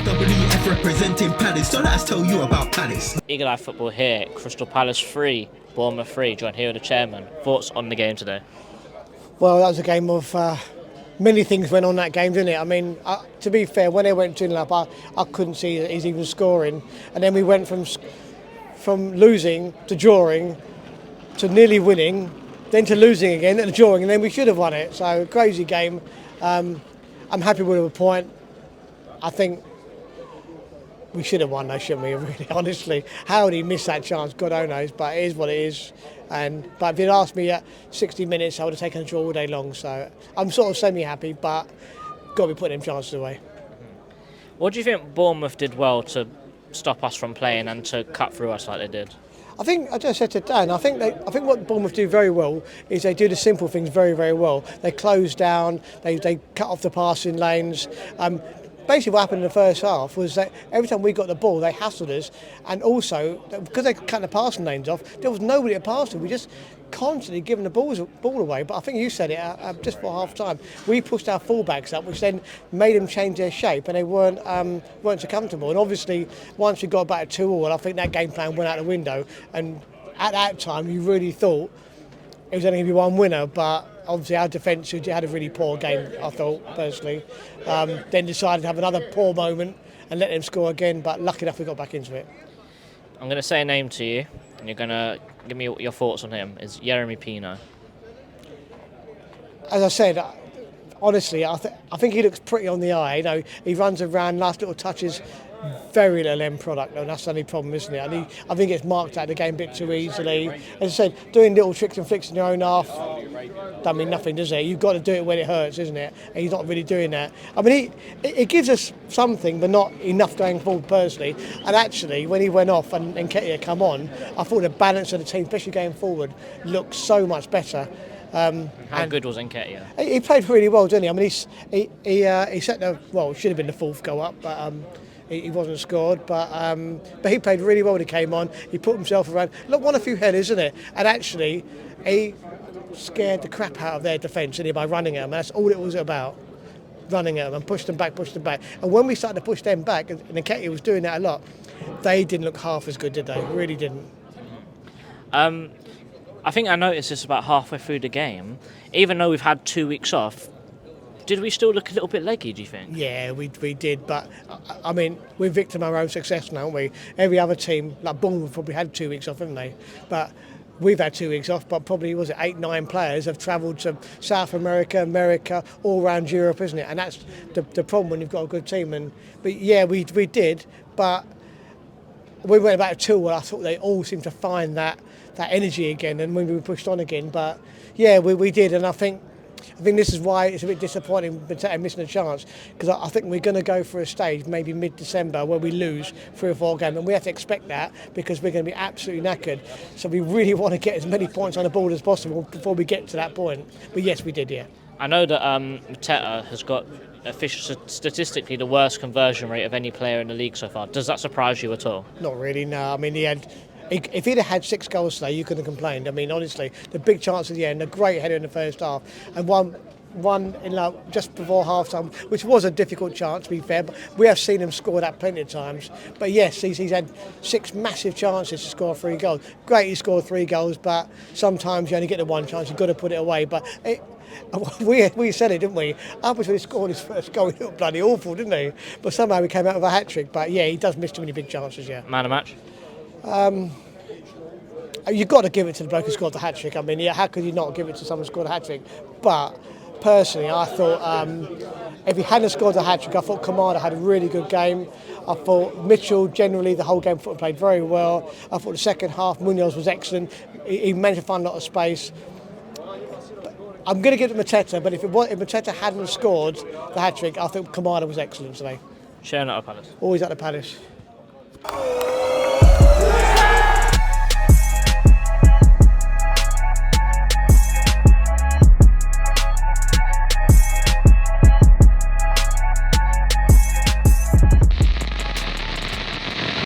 WF representing Palace, so let's tell you about Palace. Eagle Eye Football here, Crystal Palace 3, Bournemouth 3. Joined here with the chairman. Thoughts on the game today? Well, that was a game of many things went on that game, didn't it? I mean, to be fair, when they went 2-0 up, I couldn't see that he's even scoring, and then we went from losing to drawing to nearly winning, then to losing again and drawing, and then we should have won it. So crazy game. I'm happy with a point. I think we should have won though, shouldn't we? Really, honestly, how did he miss that chance? God only knows, but it is what it is. But if you'd asked me at 60 minutes, I would have taken a draw all day long. So I'm sort of semi-happy, but got to be putting them chances away. What do you think Bournemouth did well to stop us from playing and to cut through us like they did? I think I just said to Dan. I think what Bournemouth do very well is they do the simple things very, very well. They close down. They cut off the passing lanes. Basically what happened in the first half was that every time we got the ball, they hassled us, and also because they cut the passing lanes off, there was nobody to pass to. We just constantly giving the ball away. But I think you said it just for half time. We pushed our fullbacks up, which then made them change their shape, and they weren't so comfortable. And obviously, once we got back to 2-2, I think that game plan went out the window. And at that time, you really thought it was only going to be one winner, but obviously our defence had a really poor game, I thought, personally. Then decided to have another poor moment and let them score again, but lucky enough we got back into it. I'm going to say a name to you, and you're going to give me your thoughts on him. It's Yeremy Pino. As I said, honestly, I think he looks pretty on the eye. You know, he runs around, last little touches, very little end product, though. That's the only problem, isn't it? I think he gets marked out of the game a bit too easily. As I said, doing little tricks and flicks in your own half doesn't mean nothing, does it? You've got to do it when it hurts, isn't it? And he's not really doing that. I mean, it gives us something, but not enough going forward, personally. And actually, when he went off and Nketiah come on, I thought the balance of the team, especially going forward, looked so much better. How good was Nketiah? He played really well, didn't he? I mean, he set the, well, it should have been the fourth goal up, but he wasn't scored. But he played really well when he came on. He put himself around. Look, won a few headers, isn't it? And actually, he scared the crap out of their defence, didn't he, by running at them. That's all it was about. Running at them and pushed them back. And when we started to push them back, and Nketiah was doing that a lot, they didn't look half as good, did they? Really didn't. I think I noticed this about halfway through the game. Even though we've had 2 weeks off, did we still look a little bit leggy, do you think? Yeah, we did, but I mean, we're victim of our own success now, aren't we? Every other team, like Bournemouth, probably had 2 weeks off, haven't they? But we've had 2 weeks off, but probably, 8-9 players have travelled to South America, all around Europe, isn't it? And that's the problem when you've got a good team. But yeah, we did, but we went about 2-2. I thought they all seemed to find that energy again, and when we pushed on again. But yeah, we did, and I think this is why it's a bit disappointing missing a chance, because I think we're going to go for a stage maybe mid-December where we lose 3 or 4 games, and we have to expect that because we're going to be absolutely knackered. So we really want to get as many points on the board as possible before we get to that point. But yes, we did, yeah. I know that Mateta has got statistically the worst conversion rate of any player in the league so far. Does that surprise you at all? Not really, no. I mean, if he'd have had 6 goals today, you couldn't have complained. I mean, honestly, the big chance at the end, a great header in the first half, and one in just before half time, which was a difficult chance, to be fair, but we have seen him score that plenty of times. But yes, he's had 6 massive chances to score 3 goals. Great, he scored 3 goals, but sometimes you only get the one chance, you've got to put it away. But we said it, didn't we? Up until he scored his first goal, he looked bloody awful, didn't he? But somehow he came out with a hat-trick. But yeah, he does miss too many big chances, yeah. Man of match? You've got to give it to the bloke who scored the hat-trick. I mean, yeah, how could you not give it to someone who scored a hat-trick? But personally, I thought if he hadn't scored the hat-trick, I thought Kamada had a really good game. I thought Mitchell, generally, the whole game played very well. I thought the second half, Munoz was excellent. He managed to find a lot of space. But I'm going to give it to Mateta, but if Mateta hadn't scored the hat-trick, I think Kamada was excellent today. Sharing at the Palace. Always at the Palace.